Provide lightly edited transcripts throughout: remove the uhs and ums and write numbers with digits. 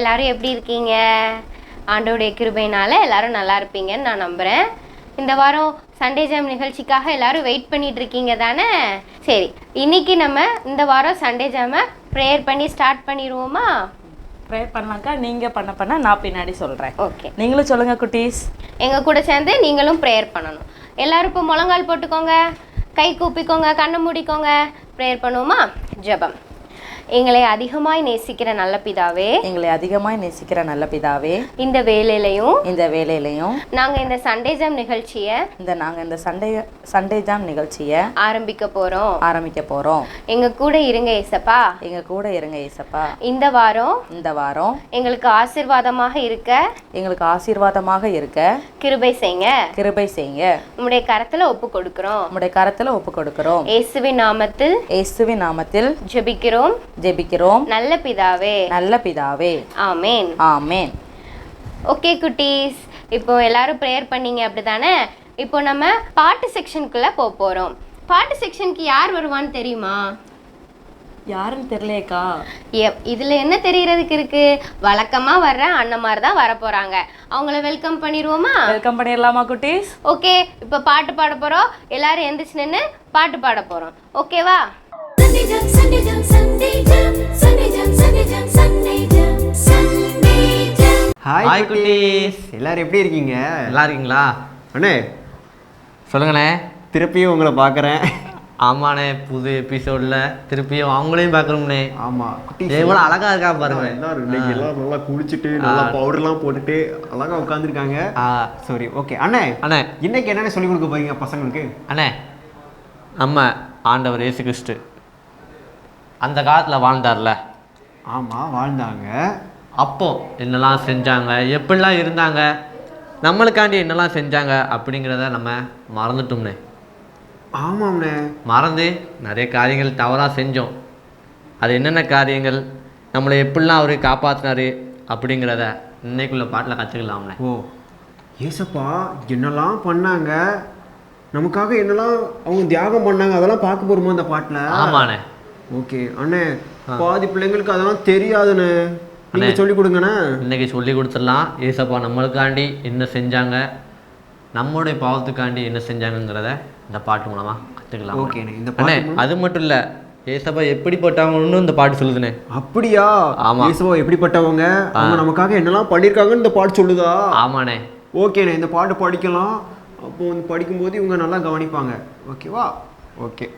எல்லாரும் எப்படி இருக்கீங்க? ஆண்டவருடைய கிருபையினால எல்லாரும் நல்லா இருப்பீங்கன்னு நான் நம்புகிறேன். இந்த வாரம் சண்டே ஜாம் நிகழ்ச்சிக்காக எல்லாரும் வெயிட் பண்ணிட்டு இருக்கீங்க தானே? சரி, இன்னைக்கு நம்ம இந்த வாரம் சண்டே ஜாமை ப்ரேயர் பண்ணி ஸ்டார்ட் பண்ணிடுவோமா? ப்ரேயர் பண்ணாக்கா நீங்கள் பண்ண நான் பின்னாடி சொல்கிறேன். ஓகே, நீங்களும் சொல்லுங்கள் குட்டீஸ். எங்கள் கூட சேர்ந்து நீங்களும் ப்ரேயர் பண்ணணும். எல்லாரும் இப்போ முழங்கால் போட்டுக்கோங்க, கை கூப்பிக்கோங்க, கண்ணை மூடிக்கோங்க. ப்ரேயர் பண்ணுவோமா? ஜெபம். எங்களை அதிகமாய் நேசிக்கிற நல்ல பிதாவே, நல்ல பிதாவே, இந்த வேலையிலையும் நாங்கள் இந்த சண்டே ஜாம் நிகழ்ச்சியை ஆரம்பிக்க போகிறோம். எங்க கூட இருங்க ஏசப்பா. இந்த வாரம் எங்களுக்கு ஆசீர்வாதமாக இருக்க கிருபை செய்யுங்க. உம்முடைய கரத்துல ஒப்பு கொடுக்கிறோம். இயேசுவின் நாமத்தில் ஜெபிக்கிறோம் நல்ல பிதாவே. ஆமென். ஓகே குட்டீஸ், இப்போ எல்லாரும் ப்ரேயர் பண்ணீங்க அப்படிதானே? இப்போ நம்ம பாட்டு செக்ஷனுக்குள்ள போறோம். பாட்டு செக்ஷனுக்கு யார் வருவான்னு தெரியுமா? யாருன்னு தெரியலையேக்கா. இதுல என்ன தெரியறதுக்கு இருக்கு? வழக்கமா வர்ற அண்ணன்மார் தான் வர போறாங்க. அவங்கள வெல்கம் பண்ணிடுவோமா? வெல்கம் பண்ணிடலாமா குட்டீஸ்? ஓகே, இப்போ பாட்டு பாட போறோம். எல்லாரும் எந்திரிச்சு நின்று பாட்டு பாட போறோம். ஓகேவா? ஹாய் குட்டீஸ், எல்லாரும் எப்படி இருக்கீங்க? நல்லா இருக்கீங்களா? அண்ணே சொல்லுங்கண்ணே. திருப்பியும் உங்களை பார்க்குறேன். ஆமாண்ணே, புது எபிசோடில் திருப்பியும் அவங்களையும் பார்க்கணும்ண்ணே. ஆமாம் குட்டீஸ், எவ்வளோ அழகாக இருக்கா பாருங்க. எல்லாரும் இன்னைக்கு எல்லாம் நல்லா குளிச்சுட்டு நல்லா பவுடர்லாம் போட்டுட்டு அழகாக உட்காந்துருக்காங்க. சரி, ஓகே அண்ணே. இன்னைக்கு என்னென்ன சொல்லிக் கொடுக்க போறீங்க பசங்களுக்கு? அண்ணே, நம்ம ஆண்டவர் இயேசு கிறிஸ்து அந்த காலத்தில் வாழ்ந்தார்ல. ஆமாம், வாழ்ந்தாங்க. அப்போ என்னெல்லாம் செஞ்சாங்க, எப்படிலாம் இருந்தாங்க, நம்மளுக்காண்டி என்னெல்லாம் செஞ்சாங்க அப்படிங்கிறத நம்ம மறந்துட்டோம்ண்ணே. ஆமாம்ண்ணே, மறந்து நிறைய காரியங்கள் தவறாக செஞ்சோம். அது என்னென்ன காரியங்கள், நம்மளை எப்படிலாம் அவர் காப்பாற்றினாரு அப்படிங்கிறத இன்னைக்குள்ள பாட்டில் கற்றுக்கலாம்ண்ணே. ஓ ஏசப்பா என்னெல்லாம் பண்ணாங்க, நமக்காக என்னெல்லாம் அவங்க தியாகம் பண்ணாங்க, அதெல்லாம் பார்க்க போகிறோமோ அந்த பாட்டில்? ஆமாண்ணே. ஓகே அண்ணே, பாதி பிள்ளைங்களுக்கு அதெல்லாம் தெரியாதுண்ணே, நீங்கள் சொல்லிக் கொடுங்கண்ணே. இன்னைக்கு சொல்லி கொடுத்துடலாம். ஏசப்பா நம்மளுக்காண்டி என்ன செஞ்சாங்க, நம்மளுடைய பாவத்துக்காண்டி என்ன செஞ்சாங்கங்கிறத இந்த பாட்டு மூலமா கற்றுக்கலாம். ஓகேண்ணே. இந்த அண்ணே, அது மட்டும் இல்லை, ஏசப்பா எப்படிப்பட்டவங்கன்னு இந்த பாட்டு சொல்லுதுண்ணே. அப்படியா? ஆமாம். ஏசப்பா எப்படிப்பட்டவங்க, அவங்க நமக்காக என்னெல்லாம் பண்ணியிருக்காங்கன்னு இந்த பாட்டு சொல்லுதா? ஆமாண்ணே. ஓகேண்ணே, இந்த பாட்டு படிக்கலாம். அப்போ வந்து படிக்கும்போது இவங்க நல்லா கவனிப்பாங்க. ஓகேவா? ஓகே.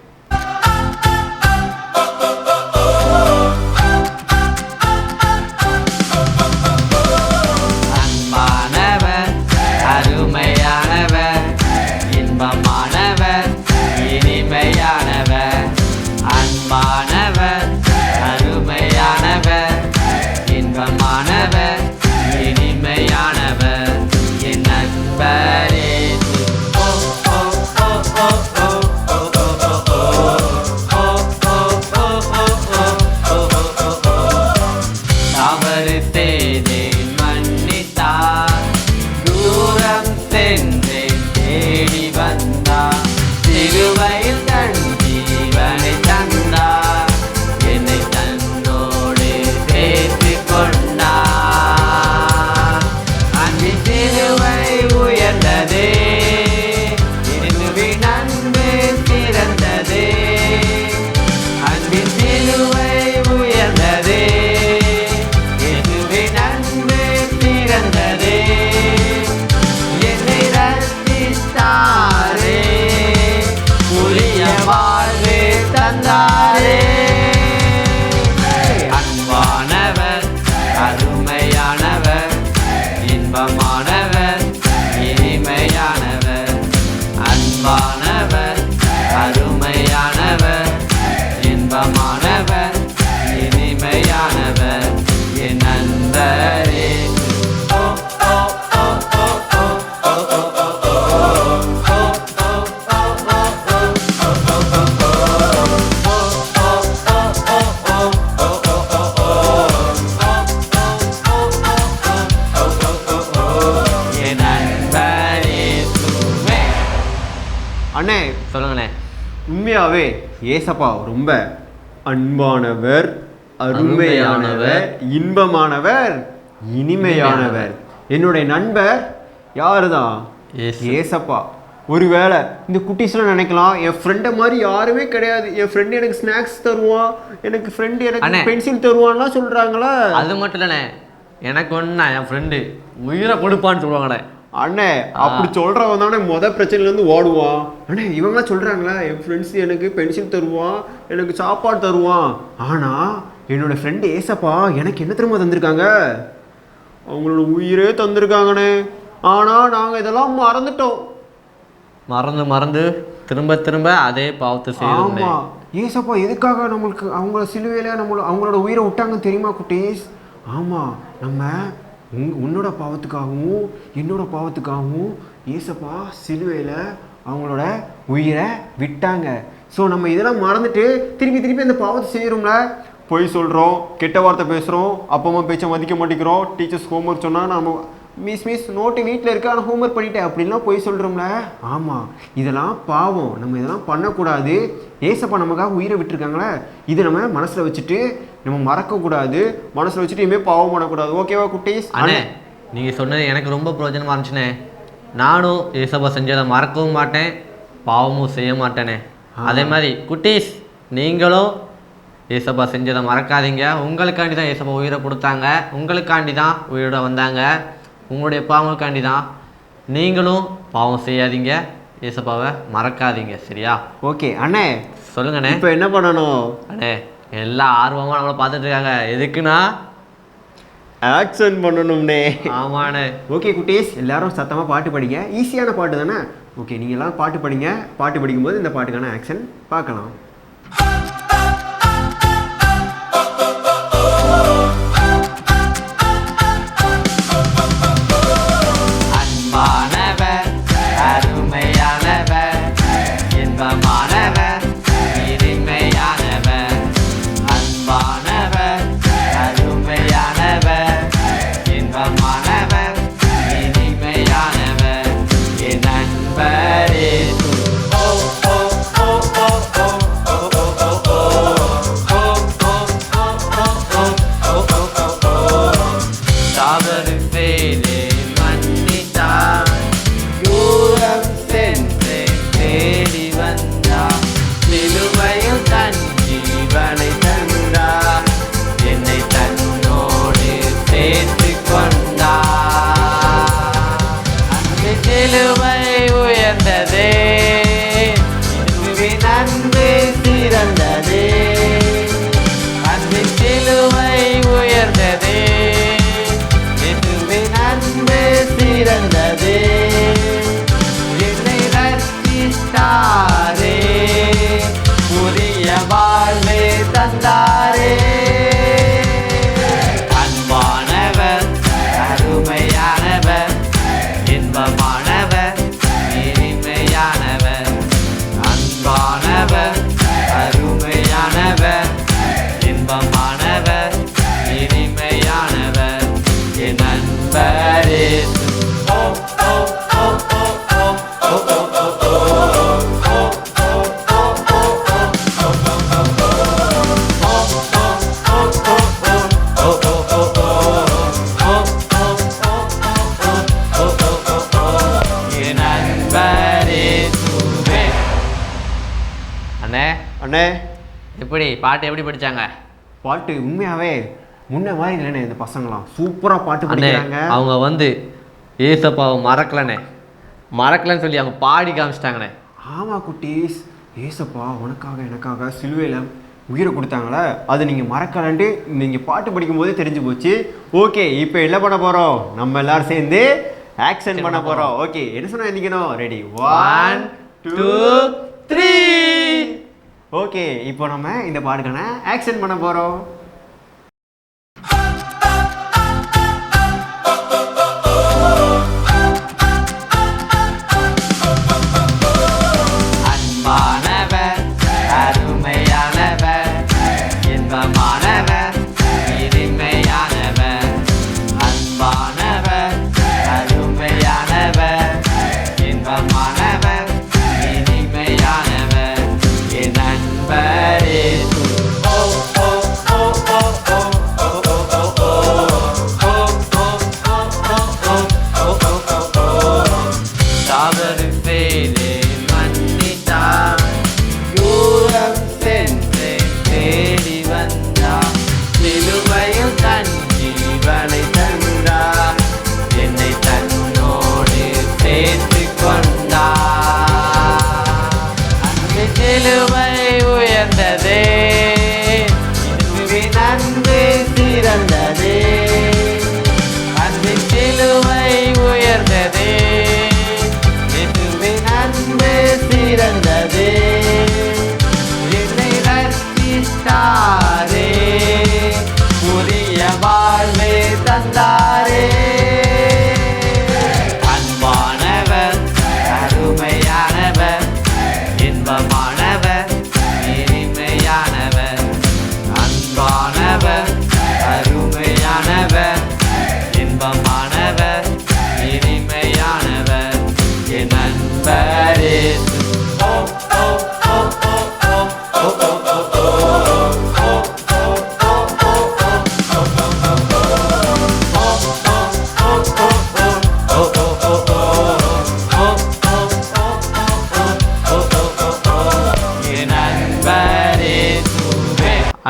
அன்பானவர், அருமையானவர், இன்பமானவர், இனிமையானவர். அன்பானவர், அருமையானவர், இன்பமானவர், இனிமையானவர். என் நண்பரே தவறு செய்தேன் மன்னித்தார், தூரம் சென்றேன் தேடி வந்தார், சிலுவையில் தன் ஜீவனை தந்தார், என்னை தன்னோடு சேர்த்து கொண்டார். அன்றி சிலுவை உயர்ந்ததே, இயேசுவின் அன்பு சிறந்ததே. அன்பின் சிலுவை உயர்ந்ததே, இயேசுவின் அன்பு சிறந்ததே. என்னை ரட்சித்தாரே, புதிய வாழ்வு தந்தாரே. அன்பானவர், அருமையானவர், இன்பமானவர், இனிமையானவர். அன்பானவர், அருமையானவர், இன்பமானவர், இனிமையானவர். என் நண்பரே என் நண்பரே சுவே. அண்ணே சொல்லுங்கண்ணே. உண்மையாவே ஏசப்பா ரொம்ப அன்பானவர், அருமையானவர், இன்பமானவர், இனிமையானவர். என்னுடைய நண்பர் யாருதான்? ஏசப்பா. ஒருவேளை இந்த குட்டீஸ்லாம் நினைக்கலாம் என் ஃப்ரெண்டை மாதிரி யாருமே கிடையாது, என் ஃப்ரெண்டு எனக்கு ஸ்நாக்ஸ் தருவான், எனக்கு ஃப்ரெண்டு எனக்கு பென்சில் தருவான்லாம் சொல்றாங்களா? அது மட்டும் இல்லைண்ணே, எனக்கு ஒன்றா என் ஃப்ரெண்டு உயிரை கொடுப்பான்னு சொல்லுவாங்கண்ணே. அண்ணே அப்படி சொல்றவன் தானே பிரச்சனையிலேருந்து ஓடுவான். அண்ணே இவங்களாம் சொல்றாங்களா என் ஃப்ரெண்ட்ஸ் எனக்கு பென்சில் தருவான், எனக்கு சாப்பாடு தருவான். ஆனா என்னோட ஃப்ரெண்டு ஏசப்பா எனக்கு என்ன திரும்ப தந்திருக்காங்க? அவங்களோட உயிரே தந்திருக்காங்கண்ணே. ஆனா நாங்க இதெல்லாம் மறந்துட்டோம். மறந்து திரும்ப திரும்ப அதே பாவத்தை செய்யணும். ஆமா, ஏசப்பா எதுக்காக நம்மளுக்கு அவங்கள சிலுவையில அவங்களோட உயிரை விட்டாங்க தெரியுமா குட்டீஸ்? ஆமா, நம்ம உன்னோட பாவத்துக்காகவும் என்னோட பாவத்துக்காகவும் ஏசப்பா சிலுவையில அவங்களோட உயிரை விட்டாங்க. ஸோ நம்ம இதெல்லாம் மறந்துட்டு திருப்பி அந்த பாவத்தை செய்யறோம்ல. பொய் சொல்கிறோம், கெட்ட வார்த்தை பேசுகிறோம், அப்பா அம்மா பேச்சை மதிக்க மாட்டேங்கிறோம், டீச்சர்ஸ் ஹோம்ஒர்க் சொன்னால் நம்ம மிஸ் நோட்டு வீட்டில் இருக்க ஆனால் ஹோம்ஒர்க் பண்ணிட்டேன் அப்படின்லாம் பொய் சொல்கிறோம்ல. ஆமாம், இதெல்லாம் பாவம், நம்ம இதெல்லாம் பண்ணக்கூடாது. ஏசப்பா நமக்காக உயிரை விட்டுருக்காங்களே, இதை நம்ம மனசில் வச்சுட்டு நம்ம மறக்கக்கூடாது, மனசில் வச்சுட்டு இனிமேல் பாவம் பண்ணக்கூடாது. ஓகேவா குட்டீஸ்? அண்ணே நீங்கள் சொன்னது எனக்கு ரொம்ப பிரயோஜனமாக இருந்துச்சுண்ணே. நானும் ஏசப்பா செஞ்சதை மறக்கவும் மாட்டேன், பாவமும் செய்ய மாட்டேனே. அதே மாதிரி குட்டீஸ் நீங்களும் ஏசப்பா செஞ்சதை மறக்காதீங்க. உங்களுக்காண்டி தான் ஏசப்பா உயிரை கொடுத்தாங்க, உங்களுக்காண்டி தான் உயிரோட வந்தாங்க, உங்களுடைய பாவங்களுக்காண்டி தான். நீங்களும் பாவம் செய்யாதீங்க, ஏசப்பாவை மறக்காதீங்க. சரியா? ஓகே அண்ணே, சொல்லுங்கண்ணே. இப்போ என்ன பண்ணணும்? அண்ணே எல்லாம் ஆர்வமாக நம்மளை பார்த்துட்டு இருக்காங்க. எதுக்குன்னா ஆக்ஷன் பண்ணணும்னே. ஆமாண்ணே. ஓகே குட்டீஸ், எல்லாரும் சத்தமாக பாட்டு படிங்க. ஈஸியான பாட்டு தானே? ஓகே, நீங்கள் எல்லாம் பாட்டு படிங்க. பாட்டு படிக்கும்போது இந்த பாட்டுக்கான ஆக்ஷன் பார்க்கலாம். அண்ணே எப்படி பாட்டு எப்படி படிச்சாங்க? பாட்டு உண்மையாவே முன்ன மாதிரி இல்லைண்ணே. இந்த பசங்களாம் சூப்பராக பாட்டு படிக்கிறாங்க. அவங்க வந்து ஏசப்பாவை மறக்கலன்னு சொல்லி அவங்க பாடி காமிச்சிட்டாங்கண்ணே. ஆமாம் குட்டீஸ், ஏசப்பா உனக்காக எனக்காக சிலுவையில் உயிரை கொடுத்தாங்களே, அது நீங்கள் மறக்கலான்ட்டு நீங்கள் பாட்டு படிக்கும்போதே தெரிஞ்சு போச்சு. ஓகே, இப்போ என்ன பண்ண போகிறோம்? நம்ம எல்லாரும் சேர்ந்து ஆக்ஷன் பண்ண போகிறோம். ஓகே, என்ன சொன்னால் எந்திக்கணும்? ரெடி, 1 2 3. ஓகே, இப்போ நம்ம இந்த பாட்டுக்கான ஆக்ஷன் பண்ண போகிறோம்.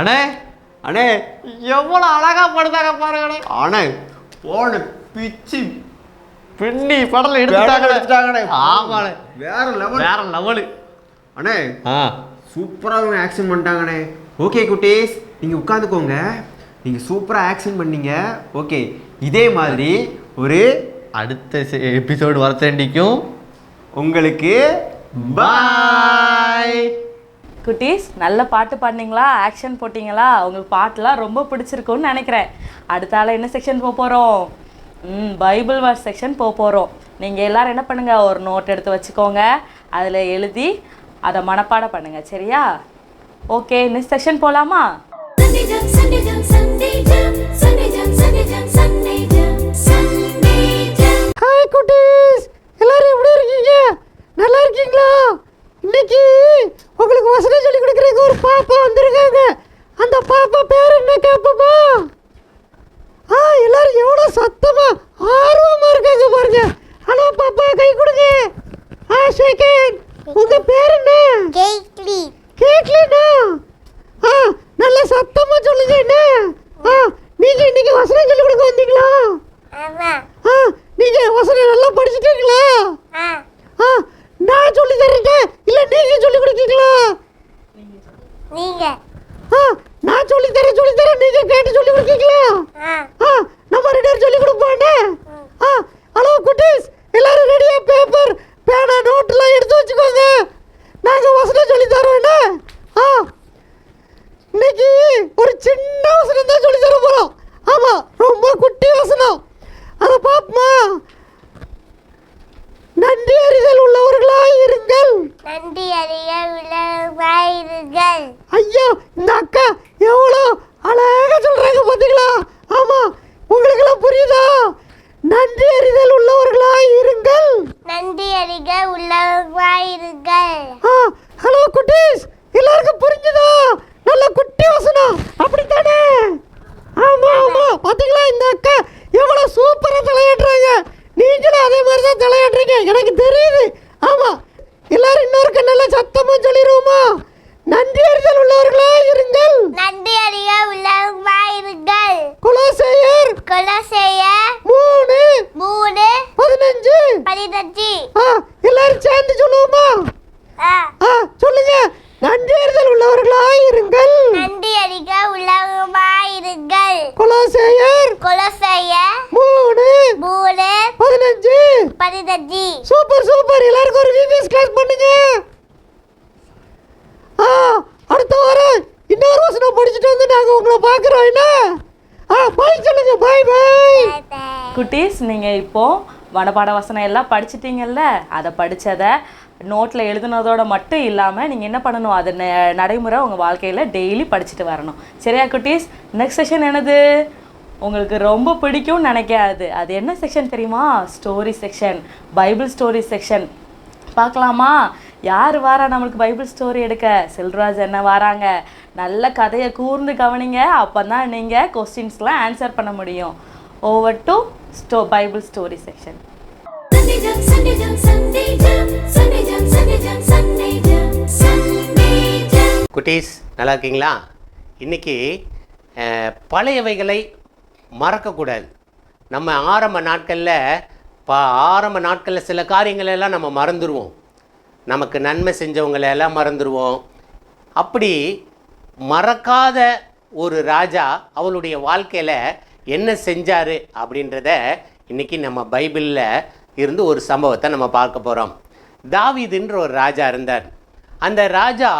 அண்ணே அண்ணே எவ்வளோ அழகா படுத்தாங்க பாருங்கண்ணே. அண்ணே போன பிச்சு பின்னி படல எடுத்துட்டாங்கண்ணே. ஆமாண்ணே, வேற லெவல். வேற லெவலு. அண்ணே ஆ சூப்பராக ஆக்ஷன் பண்ணிட்டாங்கண்ணே. ஓகே குட்டீஸ், நீங்கள் உட்காந்துக்கோங்க. நீங்கள் சூப்பராக ஆக்ஷன் பண்ணீங்க. ஓகே, இதே மாதிரி ஒரு அடுத்த எபிசோடு வரத்தேண்டிக்கும் உங்களுக்கு பாய். குட்டீஸ் நல்ல பாட்டு பாடினீங்களா, ஆக்ஷன் போட்டிங்களா? உங்களுக்கு பாட்டுலாம் ரொம்ப பிடிச்சிருக்குன்னு நினைக்கிறேன். அடுத்தால என்ன செக்ஷன் போக போகிறோம்? பைபிள் வார் செக்ஷன் போக போகிறோம். நீங்கள் எல்லோரும் என்ன பண்ணுங்கள், ஒரு நோட் எடுத்து வச்சுக்கோங்க. அதில் எழுதி அதை மனப்பாடம் பண்ணுங்கள், சரியா? ஓகே, நெக்ஸ்ட் செக்ஷன் போகலாமா? ஹாய் குட்டீஸ், எல்லாரும் எப்படி இருக்கீங்க? நல்லா இருக்கீங்களா? இன்னைக்கு உங்களுக்கு வசனம் சொல்லி கொடுக்குறதுக்கு ஒரு பாப்பா வந்திருக்காங்க. அந்த பாப்பா பேர் என்ன கேட்போமா? எல்லாரும் எவ்வளோ சத்தமா ஆர்வமா இருக்காங்க பாருங்க. ஹலோ பாப்பா, கை கொடுங்க. செகண்ட், உங்க பேர் என்ன? கேட்லி. கேட்லினா? நல்ல சத்தமா சொல்லுங்க. என்ன நீங்க இன்னைக்கு வசனம் சொல்லி கொடுக்க வந்தீங்களா? ஆமா. நீங்க வசனம் நல்லா படிச்சிட்டீங்களா? நான் சொல்லி தரேன், இல்ல நீங்க சொல்லி கொடுக்கீங்களா? நீங்க. நான் சொல்லி தரேன், நீங்க கேட்டு சொல்லி கொடுக்கீங்களா? நம்ம ரெண்டு பேரும் சொல்லி கொடுப்போம்னே. ஹலோ குட்டீஸ், எல்லாரும் ரெடியா? பேப்பர், பேனா, நோட்லாம் எடுத்து வச்சுக்கோங்க. நாங்க வசனம் சொல்லி தரோம்னே. இன்னைக்கு ஒரு சின்ன வசனம் தான் சொல்லி தர போறோம். ஆமா, ரொம்ப குட்டி வசனம். அதை பாப்போமா? நன்றி அறிதல் உள்ளவர்களாய் இருங்கள். நன்றி அறிய உள்ளவர்களாயிருங்கள். ஐயோ, இந்த அக்கா எவ்வளோ அழகா சொல்றாங்க பாத்தீங்களா? ஆமா, உங்களுக்கெல்லாம் புரியுதா? நன்றி அறிதல் உள்ளவர்களாய் இருங்கள். நன்றி அறிக உள்ளவர்களாயிருங்கள். ஹலோ குட்டீஸ், எல்லாருக்கும் புரிஞ்சுதா? நல்ல குட்டி வசனம், அப்படித்தானே? ஆமா ஆமா, பாத்தீங்களா இந்த அக்கா எவ்வளோ சூப்பரா தலையாட்டுறாங்க. நீங்களும் அதே மாதிரி தான் தலையாட்டுறீங்க, எனக்கு தெரியுது. ஆமா, எல்லாரும் இன்னொருக்கு நல்ல சத்தமா சொல்லிடுவோமா? நன்றி அறிதல் உள்ளவர்களாய் இருங்கள். நன்றி அறிக உள்ளவர்களாயிருங்கள். கொலோசையர் கொலோசையர் 3:15. எல்லாரும் சேர்ந்து சொல்லுவோமா? சொல்லுங்க. நன்றி அறிதல் உள்ளவர்களாய் இருங்கள். நன்றி அறிக உள்ளவர்களாயிருங்கள். கொலோசையர் கொலோசையர் 3:15. சூப்பர் சூப்பர், எல்லாருக்கும் ஒரு விபிஎஸ் கிளாஸ் பண்ணுங்க. அடுத்த வாரம் இன்னொரு வசனம் படிச்சுட்டு வந்து நாங்க உங்களை பார்க்குறோம். என்ன? பாய் சொல்லுங்க. பாய் பாய். குட்டீஸ், நீங்கள் இப்போது மனப்பாட வசனம் எல்லாம் படிச்சிட்டிங்கல்ல? அதை படித்ததை நோட்டில் எழுதுனதோட மட்டும் இல்லாமல் நீங்கள் என்ன பண்ணணும், அதை நடைமுறை உங்கள் வாழ்க்கையில் டெய்லி படிச்சுட்டு வரணும், சரியா குட்டீஸ்? நெக்ஸ்ட் செக்ஷன் என்னது? உங்களுக்கு ரொம்ப பிடிக்கும்னு நினைக்காது. அது என்ன செக்ஷன் தெரியுமா? Story section, Bible story section. பார்க்கலாமா? யார் வாரா நம்மளுக்கு பைபிள் ஸ்டோரி எடுக்க? செல்வராஜ் என்ன வராங்க. நல்ல கதையை கூர்ந்து கவனிங்க, அப்போ தான் நீங்கள் கொஸ்டின்ஸ்லாம் ஆன்சர் பண்ண முடியும். Over to Bible story section. குட்டீஸ், நல்லா இருக்கீங்களா? இன்றைக்கி பழையவைகளை மறக்கக்கூடாது. நம்ம ஆரம்ப நாட்களில் சில காரியங்களெல்லாம் நம்ம மறந்துடுவோம். நமக்கு நன்மை செஞ்சவங்களெல்லாம் மறந்துடுவோம். அப்படி மறக்காத ஒரு ராஜா அவளுடைய வாழ்க்கையில் என்ன செஞ்சார் அப்படின்றத இன்றைக்கி நம்ம பைபிளில் இருந்து ஒரு சம்பவத்தை நம்ம பார்க்க போகிறோம். தாவீதுன்ற ஒரு ராஜா இருந்தார். அந்த ராஜா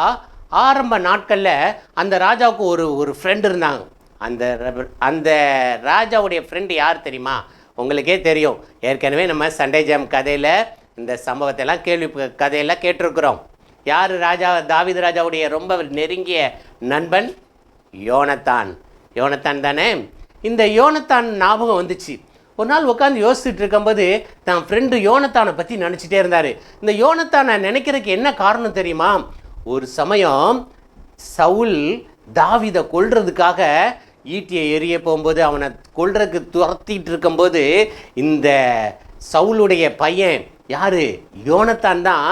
ஆரம்ப நாட்களில் அந்த ராஜாவுக்கு ஒரு ஃப்ரெண்டு இருந்தாங்க. அந்த ராஜாவுடைய ஃப்ரெண்டு யார் தெரியுமா? உங்களுக்கே தெரியும். ஏற்கனவே நம்ம சண்டே ஜாம் கதையில் இந்த சம்பவத்தைலாம் கதையெல்லாம் கேட்டிருக்கிறோம். யார்? தாவீது ராஜாவுடைய ரொம்ப நெருங்கிய நண்பன் யோனத்தான் தானே. இந்த யோனத்தான் ஞாபகம் வந்துச்சு. ஒரு நாள் உட்காந்து யோசிச்சுட்டு இருக்கும்போது தான் ஃப்ரெண்டு யோனத்தானை பற்றி நினச்சிட்டே இருந்தார். இந்த யோனத்தானை நினைக்கிறதுக்கு என்ன காரணம் தெரியுமா? ஒரு சமயம் சவுல் தாவீதை கொல்றதுக்காக ஈட்டியை எறிய போகும்போது, அவனை கொல்றதுக்கு துரத்திட்டு இருக்கும்போது, இந்த சவுலுடைய பையன் யார்? யோனத்தான் தான்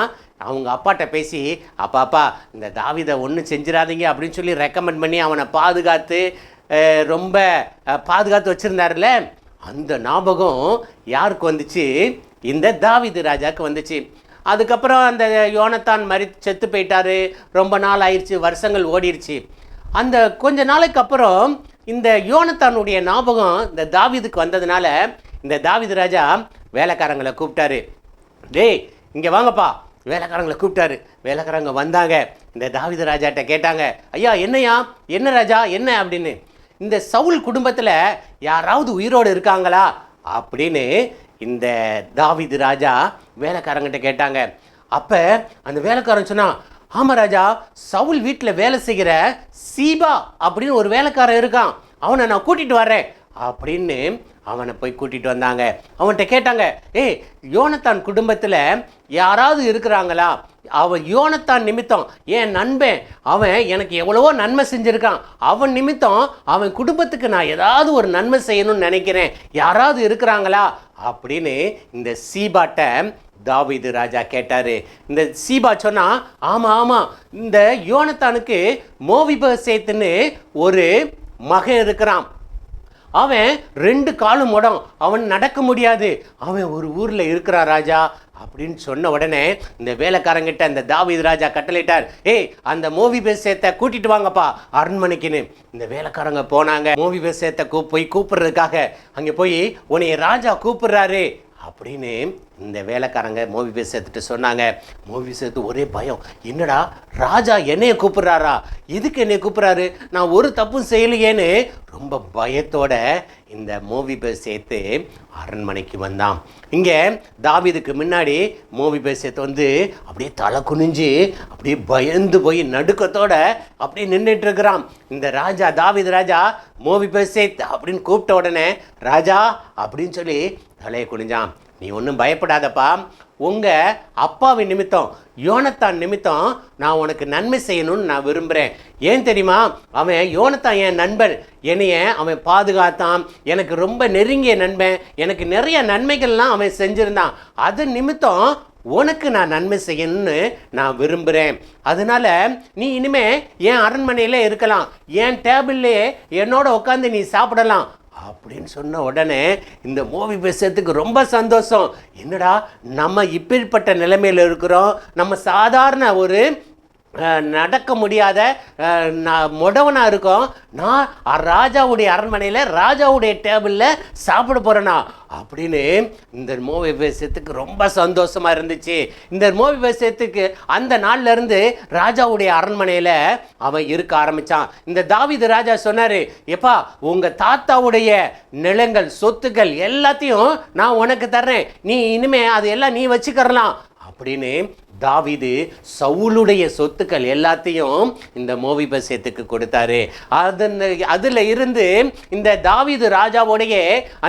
அவங்க அப்பாட்ட பேசி அப்பா இந்த தாவீதை ஒன்றும் செஞ்சிடாதீங்க அப்படின்னு சொல்லி ரெக்கமெண்ட் பண்ணி அவனை பாதுகாத்து ரொம்ப பாதுகாத்து வச்சுருந்தாருல, அந்த ஞாபகம் யாருக்கு வந்துச்சு? இந்த தாவீது ராஜாவுக்கு வந்துச்சு. அதுக்கப்புறம் அந்த யோனத்தான் செத்து போயிட்டாரு. ரொம்ப நாள் ஆயிடுச்சு, வருஷங்கள் ஓடிடுச்சு. அந்த கொஞ்ச நாளைக்கு அப்புறம் இந்த யோனத்தானுடைய ஞாபகம் இந்த தாவீதுக்கு வந்ததுனால இந்த தாவீது ராஜா வேலைக்காரங்களை கூப்பிட்டாரு. டேய் இங்கே வாங்கப்பா. வேலைக்காரங்களை கூப்பிட்டாரு. வேலைக்காரங்க வந்தாங்க. இந்த தாவீது ராஜாட்ட கேட்டாங்க, ஐயா என்னையா, என்ன ராஜா என்ன அப்படின்னு, இந்த சவுல் குடும்பத்தில் யாராவது உயிரோடு இருக்காங்களா அப்படின்னு இந்த தாவீது ராஜா வேலைக்காரங்கிட்ட கேட்டாங்க. அப்போ அந்த வேலைக்காரன் சொன்னான், ஆமாம் ராஜா, சவுல் வீட்டில் வேலை செய்கிற சீபா அப்படின்னு ஒரு வேலைக்காரன் இருக்கான், அவனை நான் கூட்டிகிட்டு வர்றேன் அப்படின்னு அவனை போய் கூட்டிகிட்டு வந்தாங்க. அவன்கிட்ட கேட்டாங்க, யோனத்தான் குடும்பத்தில் யாராவது இருக்கிறாங்களா? அவன் யோனத்தான் நிமித்தம் என் நண்பன், அவன் எனக்கு எவ்வளவோ நன்மை செஞ்சுருக்கான், அவன் நிமித்தம் அவன் குடும்பத்துக்கு நான் ஏதாவது ஒரு நன்மை செய்யணும்னு நினைக்கிறேன், யாராவது இருக்கிறாங்களா அப்படின்னு இந்த சீபாட்ட தாவீது ராஜா கேட்டார். இந்த சீபா சொன்னா, ஆமாம் இந்த யோனத்தானுக்கு மோவிபோசேத்துன்னு ஒரு மகன் இருக்கிறான், அவன் 2 காலும் முடம், அவன் நடக்க முடியாது, அவன் ஒரு ஊரில் இருக்கிறான் ராஜா அப்படின்னு சொன்ன உடனே இந்த வேலைக்காரங்கிட்ட அந்த தாவீது ராஜா கட்டளையிட்டார், அந்த மோவிபோசேத்தை கூட்டிட்டு வாங்கப்பா அரண்மனைக்குன்னு. இந்த வேலைக்காரங்க போனாங்க. மோவிபோசேத்தை போய் கூப்பிடுறதுக்காக அங்கே போய் உன்னைய ராஜா கூப்பிடுறாரு அப்படின்னு இந்த வேலைக்காரங்க மோவிபோசேத்துட்டு சொன்னாங்க. மோவிபோசேத்து ஒரே பயம், என்னடா ராஜா என்னைய கூப்பிடுறாரா, எதுக்கு என்னைய கூப்பிடுறாரு, நான் ஒரு தப்பும் செய்யலையேன்னு ரொம்ப பயத்தோட இந்த மோவிபோசேத்து அரண்மனைக்கு வந்தான். இங்கே தாவீதுக்கு முன்னாடி மோவிபோசேத்து வந்து அப்படியே தலை குனிஞ்சு அப்படியே பயந்து போய் நடுக்கத்தோட அப்படியே நின்றுட்டு இருக்கிறான். இந்த ராஜா தாவீது ராஜா மோவிபோசேத் அப்படின்னு கூப்பிட்ட உடனே ராஜா அப்படின்னு சொல்லி தலையை குனிஞ்சான். நீ ஒன்றும் பயப்படாதப்பா, உங்கள் அப்பாவின் நிமித்தம் யோனத்தான் நிமித்தம் நான் உனக்கு நன்மை செய்யணும்னு நான் விரும்புகிறேன். ஏன் தெரியுமா, அவன் யோனத்தான் என் நண்பன், என்னைய அவன் பாதுகாத்தான், எனக்கு ரொம்ப நெருங்கிய நண்பன், எனக்கு நிறைய நன்மைகள்லாம் அவன் செஞ்சுருந்தான், அது நிமித்தம் உனக்கு நான் நன்மை செய்யணும்னு நான் விரும்புகிறேன். அதனால நீ இனிமே என் அரண்மனையில் இருக்கலாம், என் டேபிள்லேயே என்னோட உட்காந்து நீ சாப்பிடலாம் அப்படின்னு சொன்ன உடனே இந்த மோவிபோசேத்துக்கு ரொம்ப சந்தோஷம். என்னடா நம்ம இப்படிப்பட்ட நிலைமையில் இருக்கிறோம், நம்ம சாதாரண ஒரு நடக்க முடியாத முடவனாக இருக்கோம், நான் ராஜாவுடைய அரண்மனையில் ராஜாவுடைய டேபிளில் சாப்பிட போகிறேனா அப்படின்னு இந்த மோவிபோசேத்துக்கு ரொம்ப சந்தோஷமாக இருந்துச்சு. இந்த மோவிபோசேத்துக்கு அந்த நாள்லேருந்து ராஜாவுடைய அரண்மனையில் அவன் இருக்க ஆரம்பித்தான். இந்த தாவீது ராஜா சொன்னார், எப்பா உங்கள் தாத்தாவுடைய நிலங்கள் சொத்துக்கள் எல்லாத்தையும் நான் உனக்கு தர்றேன், நீ இனிமே அது எல்லாம் நீ வச்சுக்கிறலாம் அப்படின்னு தாவீது சவுலுடைய சொத்துக்கள் எல்லாத்தையும் இந்த மோவிபோசேத்துக்கு கொடுத்தாரு. அதில் இருந்து இந்த தாவீது ராஜாவோடைய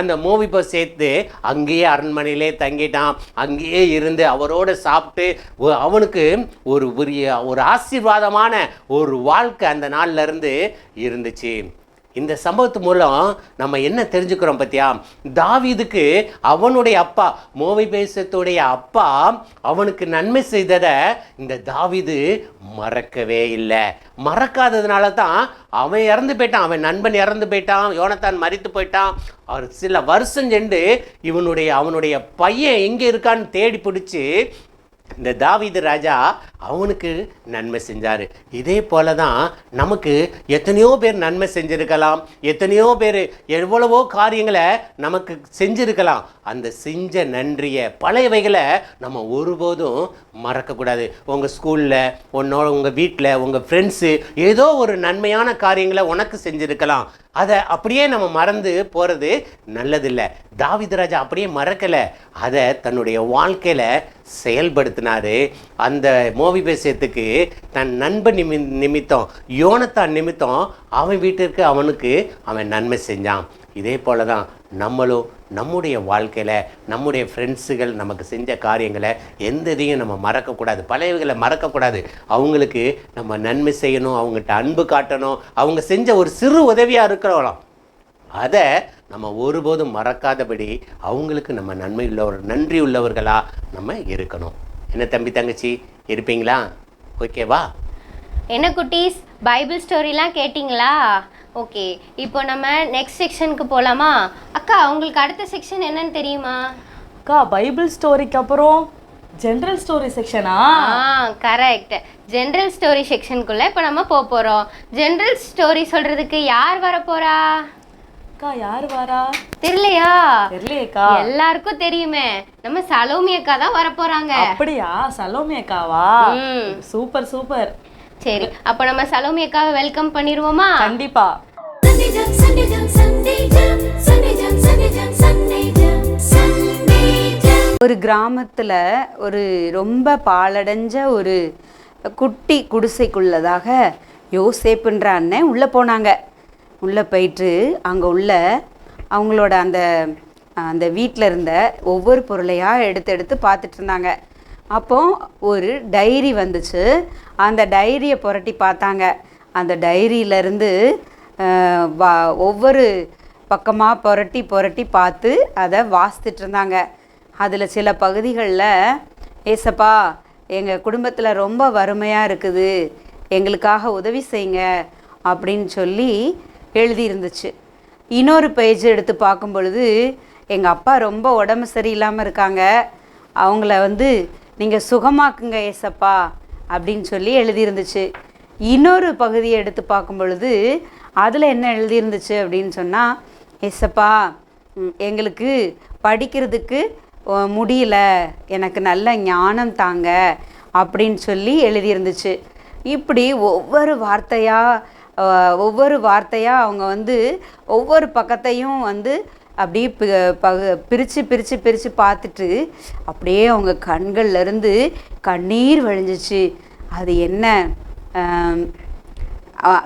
அந்த மோவிபோசேத்து அங்கேயே அரண்மனையிலே தங்கிட்டான். அங்கேயே இருந்து அவரோட சாப்பிட்டு அவனுக்கு ஒரு ஆசீர்வாதமான ஒரு வாழ்க்கை அந்த நாள்ல இருந்து இருந்துச்சு. இந்த சம்பவத்து மூலம் நம்ம என்ன தெரிஞ்சுக்கிறோம் பார்த்தியா, தாவீதுக்கு அவனுடைய அப்பா மோவிபோசேத்துடைய அப்பா அவனுக்கு நன்மை செய்ததை இந்த தாவீது மறக்கவே இல்லை. மறக்காததுனால தான் அவன் இறந்து போயிட்டான், அவன் நண்பன் இறந்து போயிட்டான், யோனத்தான் மரித்து போயிட்டான். அவர் சில வருஷம் சென்று அவனுடைய பையன் எங்கே இருக்கான்னு தேடி பிடிச்சி இந்த தாவீது ராஜா அவனுக்கு நன்மை செஞ்சார். இதே போல தான் நமக்கு எத்தனையோ பேர் நன்மை செஞ்சுருக்கலாம், எத்தனையோ பேர் எவ்வளவோ காரியங்களை நமக்கு செஞ்சுருக்கலாம். அந்த செஞ்ச நன்றியை பழையவைகளை நம்ம ஒருபோதும் மறக்கக்கூடாது. உங்கள் ஸ்கூலில் உங்கள் வீட்டில் உங்கள் ஃப்ரெண்ட்ஸு ஏதோ ஒரு நன்மையான காரியங்களை உனக்கு செஞ்சுருக்கலாம், அதை அப்படியே நம்ம மறந்து போகிறது நல்லதில்லை. தாவீது ராஜா அப்படியே மறக்கலை, அதை தன்னுடைய வாழ்க்கையில் செயல்படுத்தினார். அந்த மோவிபோசேத்துக்கு தன் நண்பன் நிமித்தம் யோனத்தான் நிமித்தம் அவன் வீட்டிற்கு அவன் நன்மை செஞ்சான். இதே போல தான் நம்மளும் நம்முடைய வாழ்க்கையில் நம்முடைய ஃப்ரெண்ட்ஸுகள் நமக்கு செஞ்ச காரியங்களை எந்ததையும் நம்ம மறக்கக்கூடாது, பழையவைகளை மறக்கக்கூடாது. அவங்களுக்கு நம்ம நன்மை செய்யணும், அவங்ககிட்ட அன்பு காட்டணும், அவங்க செஞ்ச ஒரு சிறு உதவியாக இருக்கிறோம், அதை நம்ம ஒருபோதும் மறக்காதபடி அவங்களுக்கு நம்ம நன்றி உள்ளவர்களாக நம்ம இருக்கணும். என்ன தம்பி தங்கச்சி, இருப்பீங்களா? ஓகேவா? என்ன குட்டீஸ், பைபிள் ஸ்டோரிலாம் கேட்டிங்களா? ஓகே, இப்போ நம்ம நெக்ஸ்ட் செக்ஷனுக்கு போகலாமா? அக்கா, உங்களுக்கு அடுத்த செக்ஷன் என்னன்னு தெரியுமா? அக்கா, பைபிள் ஸ்டோரிக்கு அப்புறம் ஜென்ரல் ஸ்டோரி செக்ஷனா? கரெக்ட். ஜென்ரல் ஸ்டோரி செக்ஷனுக்குள்ளே இப்போ நம்ம போக போகிறோம். ஜென்ரல் ஸ்டோரி சொல்கிறதுக்கு யார் வர போகிறா? அக்கா, யார் வரா? தெரியலையா? தெரியலையேக்கா. எல்லாருக்கும் தெரியுமே, நம்ம சலோமி அக்கா தான் வர போகிறாங்க. அப்படியா? சலோமி அக்காவா? Super super. சரி, அப்போ நம்ம சலோமி அக்காவை வெல்கம் பண்ணிடுவோமா? கண்டிப்பா. ஒரு கிராமத்தில் ஒரு ரொம்ப பாழடைஞ்ச ஒரு குட்டி குடிசைக்குள்ளதாக யோசேப்புன்ற அண்ணன் உள்ளே போனாங்க. உள்ளே போயிட்டு அங்கே உள்ள அவங்களோட அந்த வீட்டில் இருந்த ஒவ்வொரு பொருளையாக எடுத்து பார்த்துட்டு இருந்தாங்க. அப்போ ஒரு டைரி வந்துச்சு. அந்த டைரியை புரட்டி பார்த்தாங்க. அந்த டைரியிலேருந்து ஒவ்வொரு பக்கமாக புரட்டி பார்த்து அதை வாசித்துட்டு இருந்தாங்க. அதில் சில பகுதிகளில், ஏசப்பா, எங்கள் குடும்பத்தில் ரொம்ப வறுமையாக இருக்குது, எங்களுக்காக உதவி செய்யுங்க அப்படின்னு சொல்லி எழுதியிருந்துச்சு. இன்னொரு பேஜ் எடுத்து பார்க்கும் பொழுது, எங்கள் அப்பா ரொம்ப உடம்பு சரியில்லாமல் இருக்காங்க, அவங்கள நீங்கள் சுகமாக்குங்க ஏசப்பா அப்படின்னு சொல்லி எழுதியிருந்துச்சு. இன்னொரு பகுதியை எடுத்து பார்க்கும் பொழுது அதில் என்ன எழுதியிருந்துச்சு அப்படின்னு சொன்னால், ஏசப்பா, எங்களுக்கு படிக்கிறதுக்கு முடியல, எனக்கு நல்ல ஞானம் தாங்க அப்படின்னு சொல்லி எழுதியிருந்துச்சு. இப்படி ஒவ்வொரு வார்த்தையாக அவங்க ஒவ்வொரு பக்கத்தையும் அப்படியே பிரித்து பார்த்துட்டு அப்படியே அவங்க கண்கள்லேருந்து கண்ணீர் வழிஞ்சிச்சு. அது என்ன,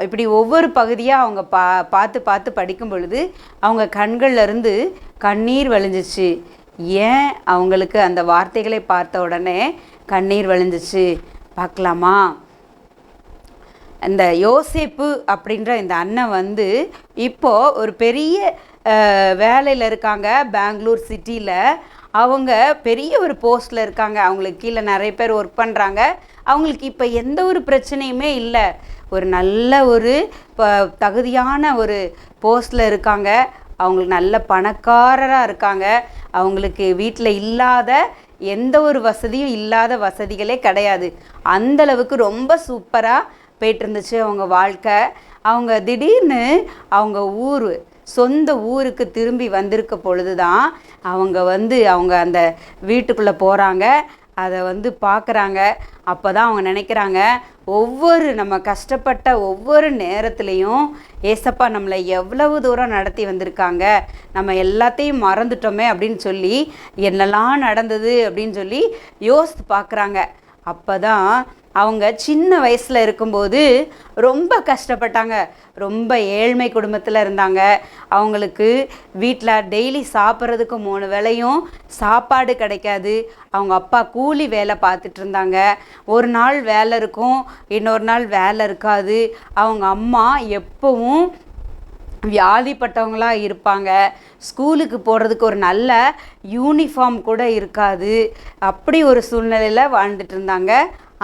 இப்படி ஒவ்வொரு பகுதியாக அவங்க பார்த்து படிக்கும் பொழுது அவங்க கண்கள்லேருந்து கண்ணீர் வழிஞ்சிச்சு. ஏன் அவங்களுக்கு அந்த வார்த்தைகளை பார்த்த உடனே கண்ணீர் வழிஞ்சிச்சு பார்க்கலாமா? இந்த யோசேப்பு அப்படின்ற இந்த அண்ணன் இப்போது ஒரு பெரிய வேலையில் இருக்காங்க. பெங்களூர் சிட்டியில் அவங்க பெரிய ஒரு போஸ்ட்டில் இருக்காங்க. அவங்களுக்கு கீழே நிறைய பேர் ஒர்க் பண்ணுறாங்க. அவங்களுக்கு இப்போ எந்த ஒரு பிரச்சனையுமே இல்லை. ஒரு நல்ல ஒரு தகுதியான ஒரு போஸ்ட்டில் இருக்காங்க. அவங்களுக்கு நல்ல பணக்காரராக இருக்காங்க. அவங்களுக்கு வீட்டில் இல்லாத எந்த ஒரு வசதியும் இல்லாத வசதிகளே கிடையாது. அந்தளவுக்கு ரொம்ப சூப்பராக போயிட்டு இருந்துச்சு அவங்க வாழ்க்கை. அவங்க திடீர்னு அவங்க சொந்த ஊருக்கு திரும்பி வந்திருக்க பொழுது தான் அவங்க அந்த வீட்டுக்குள்ளே போகிறாங்க. அதை பார்க்குறாங்க. அப்போ தான் அவங்க நினைக்கிறாங்க, நம்ம கஷ்டப்பட்ட ஒவ்வொரு நேரத்துலையும் ஏசப்பா நம்மளை எவ்வளவு தூரம் நடத்தி வந்திருக்காங்க, நம்ம எல்லாத்தையும் மறந்துட்டோமே அப்படின்னு சொல்லி, என்னெல்லாம் நடந்தது அப்படின்னு சொல்லி யோசித்து பார்க்குறாங்க. அப்போ தான் அவங்க சின்ன வயசில் இருக்கும்போது ரொம்ப கஷ்டப்பட்டாங்க. ரொம்ப ஏழ்மை குடும்பத்தில் இருந்தாங்க. அவங்களுக்கு வீட்டில் டெய்லி சாப்பிட்றதுக்கு 3 வேளையும் சாப்பாடு கிடைக்காது. அவங்க அப்பா கூலி வேலை பார்த்துட்டு இருந்தாங்க. ஒரு நாள் வேலை இருக்கும், இன்னொரு நாள் வேலை இருக்காது. அவங்க அம்மா எப்பவும் வியாதிப்பட்டவங்களாக இருப்பாங்க. ஸ்கூலுக்கு போடுறதுக்கு ஒரு நல்ல யூனிஃபார்ம் கூட இருக்காது. அப்படி ஒரு சூழ்நிலையில் வாழ்ந்துட்டு இருந்தாங்க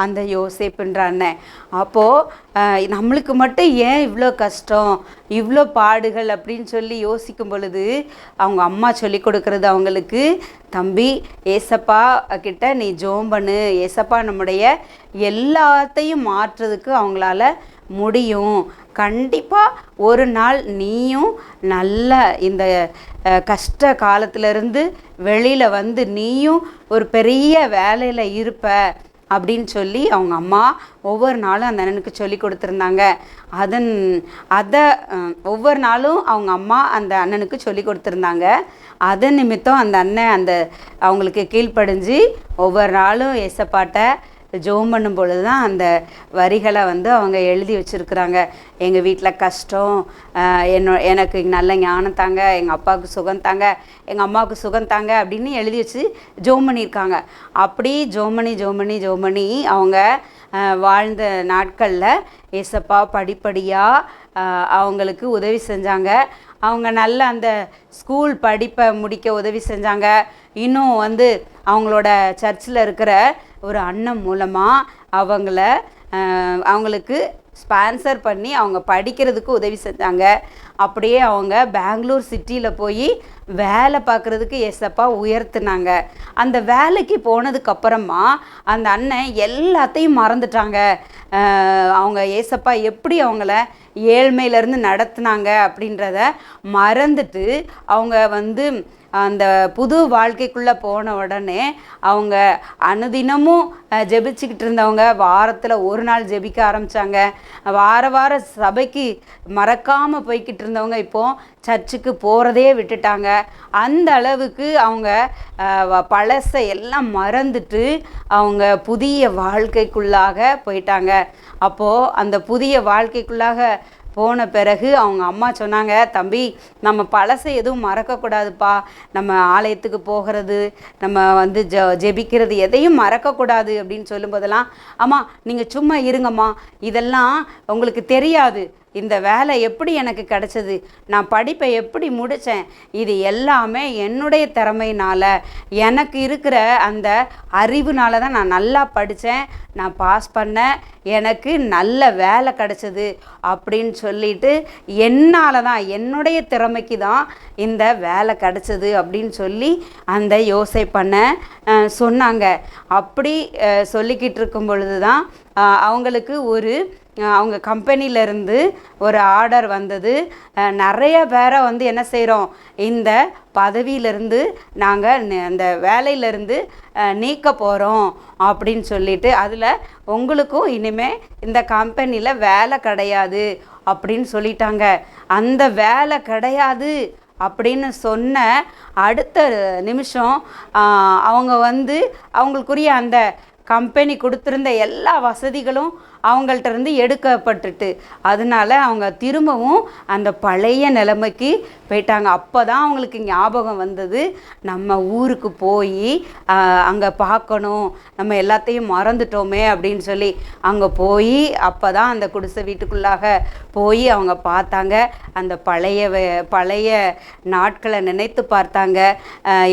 அந்த யோசேப்புன்ற அண்ணன். அப்போது நம்மளுக்கு மட்டும் ஏன் இவ்வளோ கஷ்டம், இவ்வளோ பாடுகள் அப்படின்னு சொல்லி யோசிக்கும் பொழுது அவங்க அம்மா சொல்லி கொடுக்குறது அவங்களுக்கு, தம்பி, ஏசப்பா கிட்ட நீ ஜெபம் பண்ணு, ஏசப்பா நம்முடைய எல்லாத்தையும் மாற்றுறதுக்கு அவங்களால முடியும், கண்டிப்பாக ஒரு நாள் நீயும் நல்ல இந்த கஷ்ட காலத்திலேருந்து வெளியில் நீயும் ஒரு பெரிய வேலையில் இருப்ப அப்படின்னு சொல்லி அவங்க அம்மா ஒவ்வொரு நாளும் அந்த அண்ணனுக்கு சொல்லி கொடுத்துருந்தாங்க. அதை ஒவ்வொரு நாளும் அவங்க அம்மா அந்த அண்ணனுக்கு சொல்லி கொடுத்துருந்தாங்க. அதன் நிமித்தம் அந்த அண்ணன் அவங்களுக்கு கீழ்ப்படிஞ்சு ஒவ்வொரு நாளும் ஏசப்பாட்ட ஜெபம் பண்ணும் பொழுது தான் அந்த வரிகளை அவங்க எழுதி வச்சுருக்குறாங்க. எங்கள் வீட்டில் கஷ்டம், எனக்கு நல்ல ஞானம் தாங்க, எங்கள் அப்பாவுக்கு சுகம் தாங்க, எங்கள் அம்மாவுக்கு சுகம் தாங்க அப்படின்னு எழுதி வச்சு ஜெபம் பண்ணியிருக்காங்க. அப்படி ஜெபம் பண்ணி அவங்க வாழ்ந்த நாட்களில் ஏசப்பா படிப்படியாக அவங்களுக்கு உதவி செஞ்சாங்க. அவங்க நல்ல அந்த ஸ்கூல் படிப்பை முடிக்க உதவி செஞ்சாங்க. இன்னும் அவங்களோட சர்ச்சில் இருக்கிற ஒரு அண்ணன் மூலமாக அவங்களுக்கு ஸ்பான்சர் பண்ணி அவங்க படிக்கிறதுக்கு உதவி செஞ்சாங்க. அப்படியே அவங்க பெங்களூர் சிட்டியில் போய் வேலை பார்க்குறதுக்கு ஏசப்பா உயர்த்தினாங்க. அந்த வேலைக்கு போனதுக்கப்புறமா அந்த அண்ணன் எல்லாத்தையும் மறந்துட்டாங்க. அவங்க ஏசப்பா எப்படி அவங்கள ஏழ்மையிலேருந்து நடத்துனாங்க அப்படின்றத மறந்துட்டு அவங்க அந்த புது வாழ்க்கைக்குள்ளே போன உடனே அவங்க அனுதினமும் ஜெபிச்சுக்கிட்டு இருந்தவங்க வாரத்தில் ஒரு நாள் ஜெபிக்க ஆரம்பித்தாங்க. வார சபைக்கு மறக்காமல் போய்கிட்டு இருந்தவங்க இப்போது சர்ச்சுக்கு போகிறதே விட்டுட்டாங்க. அந்த அளவுக்கு அவங்க பழசை எல்லாம் மறந்துட்டு அவங்க புதிய வாழ்க்கைக்குள்ளாக போயிட்டாங்க. அப்போது அந்த புதிய வாழ்க்கைக்குள்ளாக போன பிறகு அவங்க அம்மா சொன்னாங்க, தம்பி நம்ம பழசை எதுவும் மறக்கக்கூடாதுப்பா, நம்ம ஆலயத்துக்கு போகிறது, நம்ம ஜெபிக்கிறது எதையும் மறக்கக்கூடாது அப்படின்னு சொல்லும்போதெல்லாம், அம்மா நீங்கள் சும்மா இருங்கம்மா, இதெல்லாம் உங்களுக்கு தெரியாது, இந்த வேலை எப்படி எனக்கு கிடச்சிது, நான் படிப்பை எப்படி முடித்தேன், இது எல்லாமே என்னுடைய திறமையினால் எனக்கு இருக்கிற அந்த அறிவுனால தான் நான் நல்லா படித்தேன், நான் பாஸ் பண்ணேன், எனக்கு நல்ல வேலை கிடச்சிது அப்படின்னு சொல்லிட்டு என்னால் தான் என்னுடைய திறமைக்கு தான் இந்த வேலை கிடச்சிது அப்படின்னு சொல்லி அந்த யோசேப்பண்ண சொன்னாங்க. அப்படி சொல்லிக்கிட்டு இருக்கும் பொழுது தான் அவங்களுக்கு அவங்க கம்பெனியிலேருந்து ஒரு ஆர்டர் வந்தது. நிறைய பேரை என்ன செய்கிறோம், இந்த பதவியிலேருந்து நாங்கள் அந்த வேலையிலேருந்து நீக்க போகிறோம் அப்படின்னு சொல்லிட்டு, அதில் உங்களுக்கும் இனிமேல் இந்த கம்பெனியில் வேலை கிடையாது அப்படின்னு சொல்லிட்டாங்க. அந்த வேலை கிடையாது அப்படின்னு சொன்ன அடுத்த நிமிஷம் அவங்க அவங்களுக்குரிய அந்த கம்பெனி கொடுத்துருந்த எல்லா வசதிகளும் அவங்கள்ட்ட இருந்து எடுக்கப்பட்டுட்டு, அதனால அவங்க திரும்பவும் அந்த பழைய நிலைமைக்கு போயிட்டாங்க. அப்போ தான் அவங்களுக்கு ஞாபகம் வந்தது, நம்ம ஊருக்கு போய் அங்கே பார்க்கணும், நம்ம எல்லாத்தையும் மறந்துட்டோமே அப்படின்னு சொல்லி அங்கே போய் அப்போ தான் அந்த குடிசை வீட்டுக்குள்ளாக போய் அவங்க பார்த்தாங்க. அந்த பழைய நாட்களை நினைத்து பார்த்தாங்க.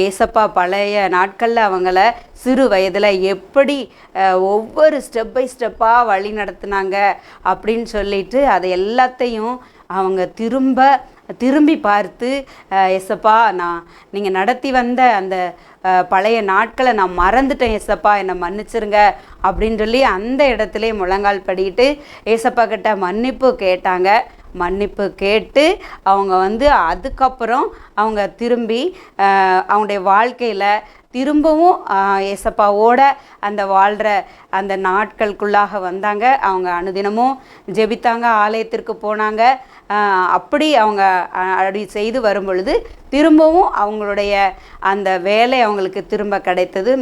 ஏசப்பா பழைய நாட்களில் அவங்கள சிறு வயதில் எப்படி ஒவ்வொரு ஸ்டெப் பை ஸ்டெப்பாக வழி நடத்துனாங்க அப்படின்னு சொல்லிட்டு அதை எல்லாத்தையும் அவங்க திரும்பி பார்த்து, ஏசப்பா நீங்கள் நடத்தி வந்த அந்த பழைய நாட்களை நான் மறந்துட்டேன் ஏசப்பா, என்னை மன்னிச்சிருங்க அப்படின்னு சொல்லி அந்த இடத்துல முழங்கால் படிட்டு ஏசப்பா கிட்ட மன்னிப்பு கேட்டாங்க. மன்னிப்பு கேட்டு அவங்க அதுக்கப்புறம் அவங்க திரும்பி அவங்களுடைய வாழ்க்கையில் திரும்பவும் ஏசப்பாவோட அந்த வாழ்கிற அந்த நாட்களுக்குள்ளாக வந்தாங்க. அவங்க அனுதினமும் ஜெபித்தாங்க, ஆலயத்திற்கு போனாங்க. அப்படி அவங்க அப்படி செய்து வரும் பொழுது திரும்பவும் அவங்களுடைய அந்த வேலை அவங்களுக்கு திரும்ப கிடைத்தது.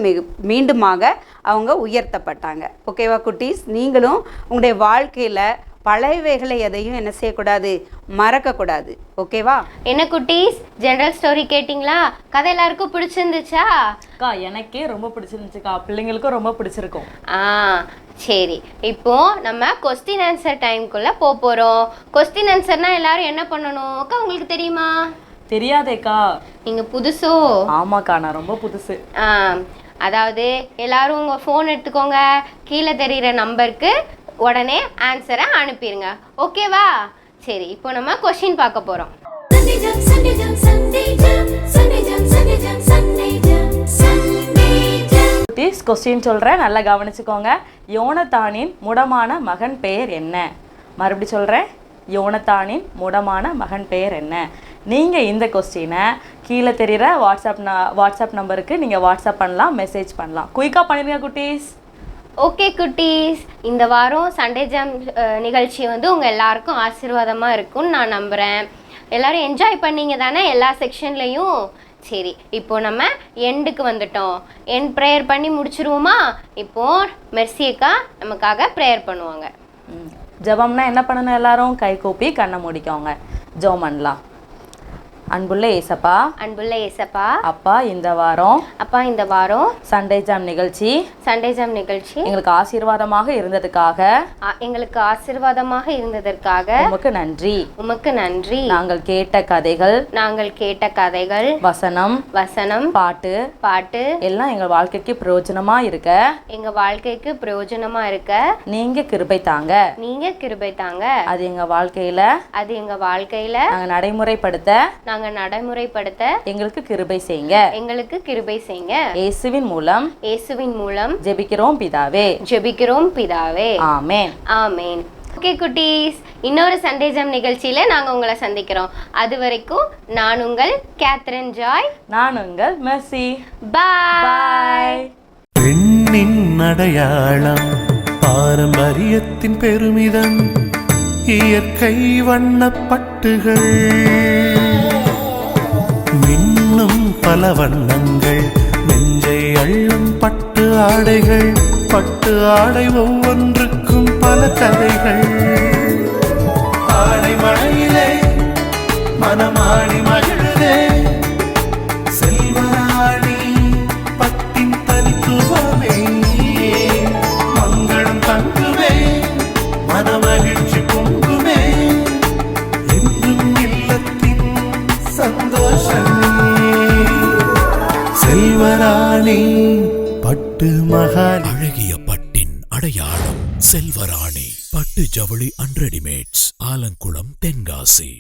மீண்டுமாக அவங்க உயர்த்தப்பட்டாங்க. ஓகேவா குட்டீஸ், நீங்களும் உங்களுடைய வாழ்க்கையில் பழையவைகளை எதையும் என்ன செய்யக்கூடாது, மறக்கக்கூடாது. ஓகேவா? என்ன குட்டீஸ், ஜெனரல் ஸ்டோரி கேட்டிங்களா? கதை எல்லாருக்கும் பிடிச்சிருந்துச்சா? அக்கா எனக்கே ரொம்ப பிடிச்சிருந்துச்சுக்கா, பிள்ளைங்களுக்கும் ரொம்ப பிடிச்சிருக்கும். சரி, இப்போ நம்ம கொஸ்டின் ஆன்சர் டைம்குள்ளே போகிறோம். கொஸ்டின் ஆன்சர்னா எல்லாரும் என்ன பண்ணணும் அக்கா, உங்களுக்கு தெரியுமா? தெரியாதேக்கா. நீங்கள் புதுசோ? ஆமாக்கா, நான் ரொம்ப புதுசு. அதாவது எல்லாரும் உங்கள் ஃபோன் எடுத்துக்கோங்க, கீழே தெரிகிற நம்பருக்கு உடனே ஆன்சரை அனுப்பிடுங்க. ஓகேவா? சரி, இப்போ நம்ம கொஸ்டின் பார்க்க போகிறோம். கொஸ்டின் சொல்கிறேன், நல்லா கவனிச்சுக்கோங்க. யோனத்தானின் முடமான மகன் பெயர் என்ன? மறுபடி சொல்கிறேன், யோனத்தானின் முடமான மகன் பெயர் என்ன? நீங்கள் இந்த கொஸ்டினை கீழே தெரிகிற வாட்ஸ்அப் நம்பருக்கு நீங்கள் வாட்ஸ்அப் பண்ணலாம், மெசேஜ் பண்ணலாம். குயிக்காக பண்ணிடுங்க குட்டீஸ். ஓகே குட்டீஸ், இந்த வாரம் சண்டே ஜாம் நிகழ்ச்சி உங்கள் எல்லாருக்கும் ஆசீர்வாதமாக இருக்கும்னு நான் நம்புகிறேன். எல்லோரும் என்ஜாய் பண்ணீங்க தானே எல்லா செக்ஷன்லேயும்? சரி, இப்போ நம்ம எண்டுக்கு வந்துட்டோம். எண்ட் ப்ரேயர் பண்ணி முடிச்சிருவோமா? இப்போது மெர்சியக்கா நமக்காக ப்ரேயர் பண்ணுவாங்க. ஜெபம்னா என்ன பண்ணணும்? எல்லாரும் கை கூப்பி கண்ணை மூடிக்கோங்க, ஜெபம் பண்ணலாம். அன்புள்ள ஏசப்பா, அன்புள்ள ஏசப்பா, அப்பா இந்த வாரம் அப்பா இந்த வாரம் சண்டே ஜாம் நிகழ்ச்சி சண்டே ஜாம் நிகழ்ச்சி எங்களுக்கு ஆசீர்வாதமாக இருந்ததுக்காக எங்களுக்கு ஆசீர்வாதமாக இருந்ததற்காக உமக்கு நன்றி. உமக்கு நன்றி. நாங்கள் கேட்ட கதைகள், நாங்கள் கேட்ட கதைகள், வசனம், பாட்டு எல்லாம் எங்க வாழ்க்கைக்கு பிரயோஜனமா இருக்க, எங்க வாழ்க்கைக்கு பிரயோஜனமா இருக்க நீங்க கிருபை தாங்க. நீங்க கிருபை தாங்க. அது எங்க வாழ்க்கையில நாங்க நடைமுறைப்படுத்த எங்களுக்கு கிருபை செய்யுங்க. இயேசுவின் மூலம் ஜெபிக்கிறோம் பிதாவே. ஆமென். ஆமென். ஓகே குட்டீஸ், இன்னொரு சண்டே ஜாம் நிகழ்ச்சியில நாங்க உங்களை சந்திக்கிறோம். அது வரைக்கும் நான் உங்கள் கேத்ரின் ஜாய், நான் உங்கள் மெர்சி. பாய். பெண்ணின் அடையாளம், பாரம்பரியத்தின் பெருமிதம், இயற்கை வண்ணப்பட்டுகள், மின்னும் பல வண்ணங்கள், நெஞ்சை அள்ளும் பட்டு ஆடைகள், பட்டு ஆடை ஒவ்வொன்றுக்கும் பல கதைகள். ஆடை மழையிலே மனமாடி மகிழுதே, செல்வராணி பட்டின் தனித்துவமே, மங்களம் தங்குமே, மனமகிழ்ச்சி பொங்குமே, என்றும் இல்லத்தின் சந்தோஷமே. செல்வராணி பட்டு மகால், அழகிய பட்டின் அடையாளம் செல்வராணி பட்டு ஜவுளி அண்ட் ரெடிமேட்ஸ், ஆலங்குளம், தென்காசி.